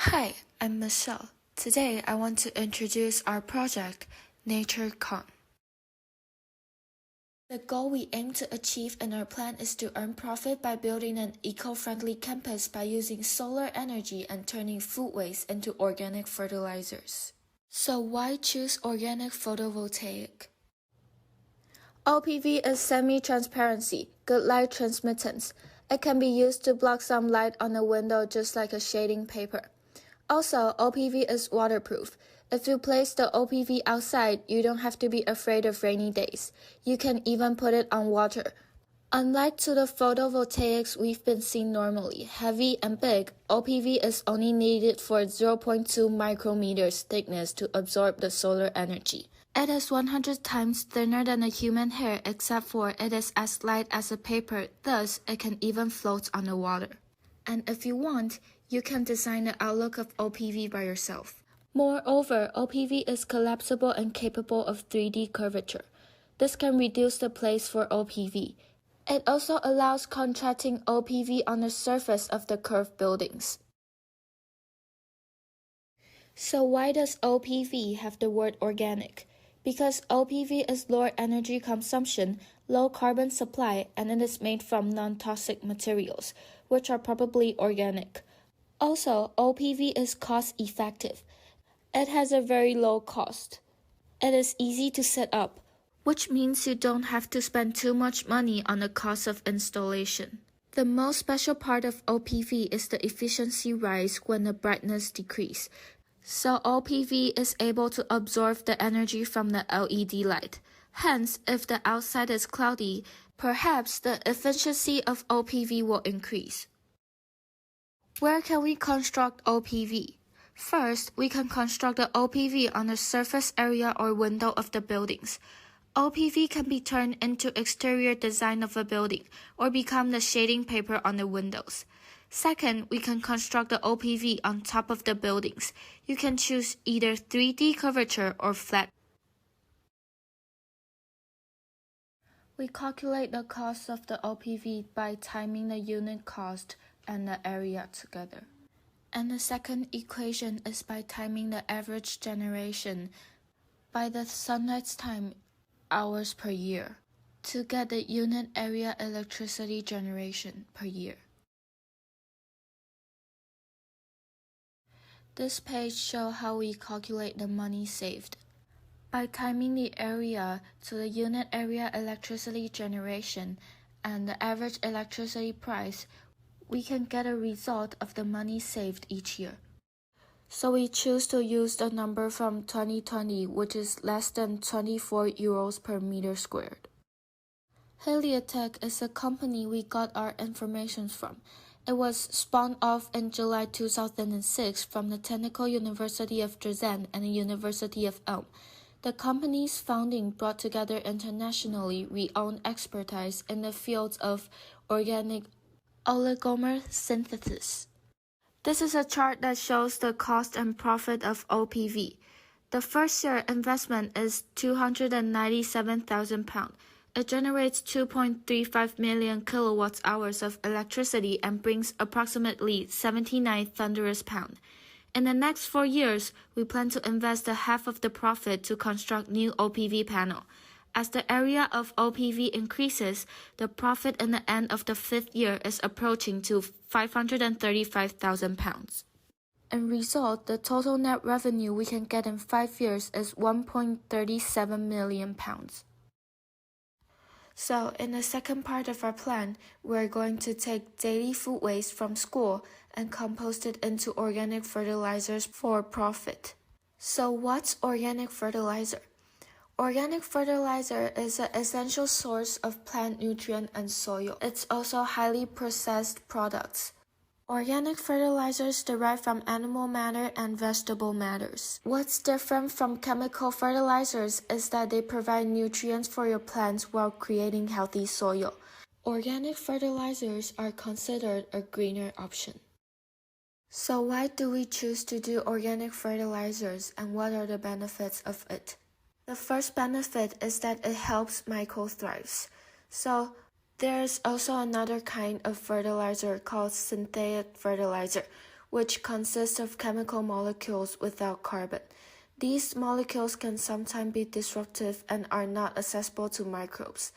Hi, I'm Michelle. Today I want to introduce our project, NatureCon. The goal we aim to achieve in our plan is to earn profit by building an eco-friendly campus by using solar energy and turning food waste into organic fertilizers. So why choose organic photovoltaic? OPV is semi-transparency, good light transmittance. It can be used to block some light on a window just like a shading paper. Also, OPV is waterproof. If you place the OPV outside, you don't have to be afraid of rainy days. You can even put it on water. Unlike to the photovoltaics we've been seeing normally, heavy and big, OPV is only needed for 0.2 micrometers thickness to absorb the solar energy. It is 100 times thinner than a human hair except for it is as light as a paper, thus it can even float on the water. And if you want, you can design the outlook of OPV by yourself. Moreover, OPV is collapsible and capable of 3D curvature. This can reduce the place for OPV. It also allows contracting OPV on the surface of the curved buildings. So why does OPV have the word organic? Because OPV is lower energy consumption, low carbon supply, and it is made from non-toxic materials, which are probably organic. Also, OPV is cost-effective. It has a very low cost. It is easy to set up, which means you don't have to spend too much money on the cost of installation. The most special part of OPV is the efficiency rise when the brightness decreases. So OPV is able to absorb the energy from the LED light. Hence, if the outside is cloudy, perhaps the efficiency of OPV will increase. Where can we construct OPV? First, we can construct the OPV on the surface area or window of the buildings. OPV can be turned into exterior design of a building or become the shading paper on the windows. Second, we can construct the OPV on top of the buildings. You can choose either 3D curvature or flat. We calculate the cost of the OPV by timing the unit cost and the area together. And the second equation is by timing the average generation by the sunlight's time hours per year to get the unit area electricity generation per year. This page shows how we calculate the money saved. By timing the area to the unit area electricity generation and the average electricity price, we can get a result of the money saved each year. So we choose to use the number from 2020, which is less than 24 euros per meter squared. Heliotech is a company we got our information from. It was spun off in July 2006 from the Technical University of Dresden and the University of Ulm. The company's founding brought together internationally renowned expertise in the fields of organic oligomer synthesis. This is a chart that shows the cost and profit of OPV. The first year investment is £297,000. It generates 2.35 million kilowatt hours of electricity and brings approximately 79 thunderous pounds. In the next 4 years, we plan to invest the half of the profit to construct new OPV panel. As the area of OPV increases, the profit in the end of the 5th year is approaching to 535,000 pounds. In result, the total net revenue we can get in 5 years is 1.37 million pounds. So, in the second part of our plan, we're going to take daily food waste from school and compost it into organic fertilizers for profit. So, what's organic fertilizer? Organic fertilizer is an essential source of plant nutrient and soil. It's also highly processed products. Organic fertilizers derive from animal matter and vegetable matters. What's different from chemical fertilizers is that they provide nutrients for your plants while creating healthy soil. Organic fertilizers are considered a greener option. So why do we choose to do organic fertilizers and what are the benefits of it? The first benefit is that it helps microbes. So there's also another kind of fertilizer called synthetic fertilizer, which consists of chemical molecules without carbon. These molecules can sometimes be disruptive and are not accessible to microbes.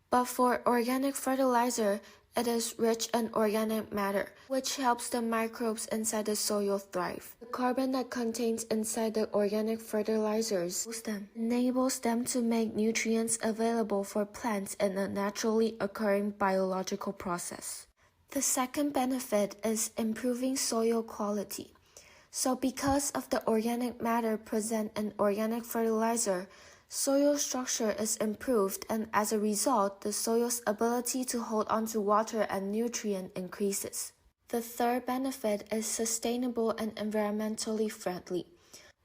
But for organic fertilizer, it is rich in organic matter, which helps the microbes inside the soil thrive. The carbon that contains inside the organic fertilizers enables them to make nutrients available for plants in a naturally occurring biological process. The second benefit is improving soil quality. So because of the organic matter present in organic fertilizer, soil structure is improved, and as a result, the soil's ability to hold onto water and nutrient increases. The third benefit is sustainable and environmentally friendly.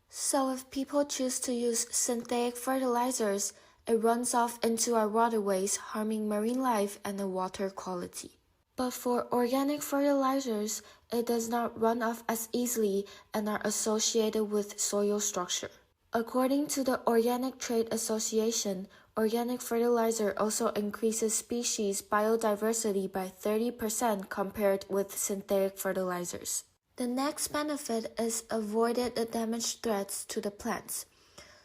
So if people choose to use synthetic fertilizers, it runs off into our waterways, harming marine life and the water quality. But for organic fertilizers, it does not run off as easily and are associated with soil structure. According to the Organic Trade Association, organic fertilizer also increases species biodiversity by 30% compared with synthetic fertilizers. The next benefit is avoided the damage threats to the plants.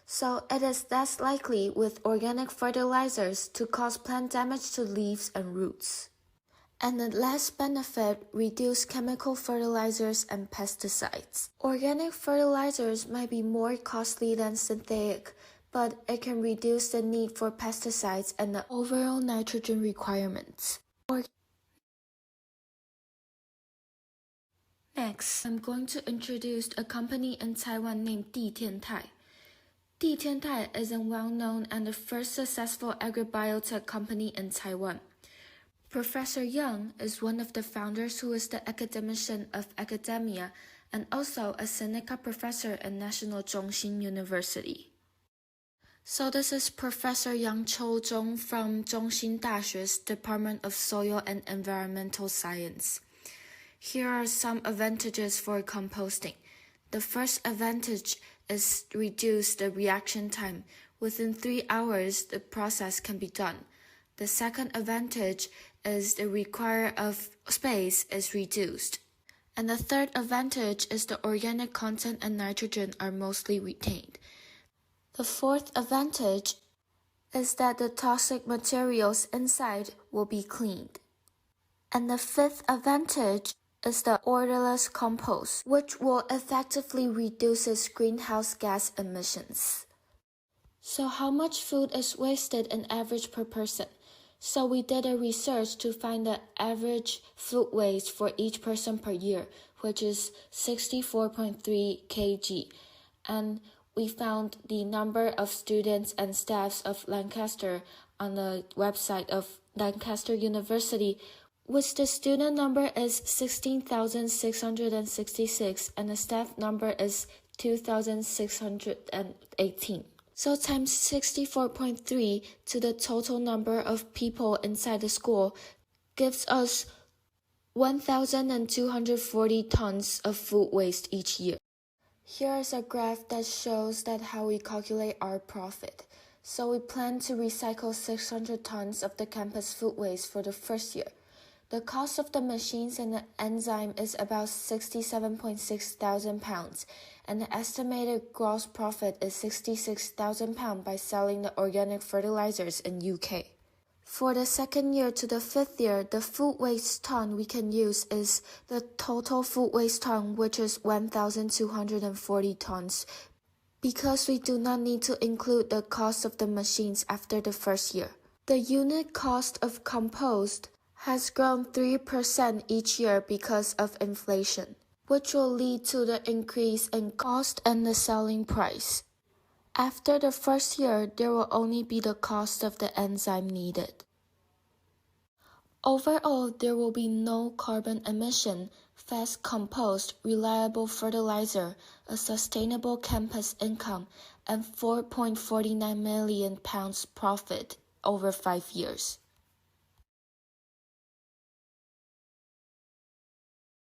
So it is less likely with organic fertilizers to cause plant damage to leaves and roots. And the last benefit, reduce chemical fertilizers and pesticides. Organic fertilizers might be more costly than synthetic, but it can reduce the need for pesticides and the overall nitrogen requirements. Next, I'm going to introduce a company in Taiwan named 地天泰. 地天泰 is a well-known and the first successful agribiotech company in Taiwan. Professor Young is one of the founders who is the academician of academia and also a Seneca professor at National Zhongxin University. So this is Professor Yang Chouzhong from Zhongxin Daxue's Department of Soil and Environmental Science. Here are some advantages for composting. The first advantage is reduce the reaction time. Within 3 hours, the process can be done. The second advantage is the require of space is reduced. And the third advantage is the organic content and nitrogen are mostly retained. The fourth advantage is that the toxic materials inside will be cleaned. And the fifth advantage is the odorless compost, which will effectively reduce its greenhouse gas emissions. So how much food is wasted in average per person? So we did a research to find the average food waste for each person per year, which is 64.3 kg. And we found the number of students and staffs of Lancaster on the website of Lancaster University, which the student number is 16,666 and the staff number is 2,618. So times 64.3 to the total number of people inside the school gives us 1,240 tons of food waste each year. Here is a graph that shows that how we calculate our profit. So we plan to recycle 600 tons of the campus food waste for the first year. The cost of the machines and the enzyme is about 67.6 thousand pounds, and the estimated gross profit is 66,000 pounds by selling the organic fertilizers in UK. For the second year to the fifth year, the food waste ton we can use is the total food waste ton, which is 1,240 tons, because we do not need to include the cost of the machines after the first year. The unit cost of compost has grown 3% each year because of inflation, which will lead to the increase in cost and the selling price. After the first year, there will only be the cost of the enzyme needed. Overall, there will be no carbon emission, fast compost, reliable fertilizer, a sustainable campus income, and 4.49 million pounds profit over 5 years.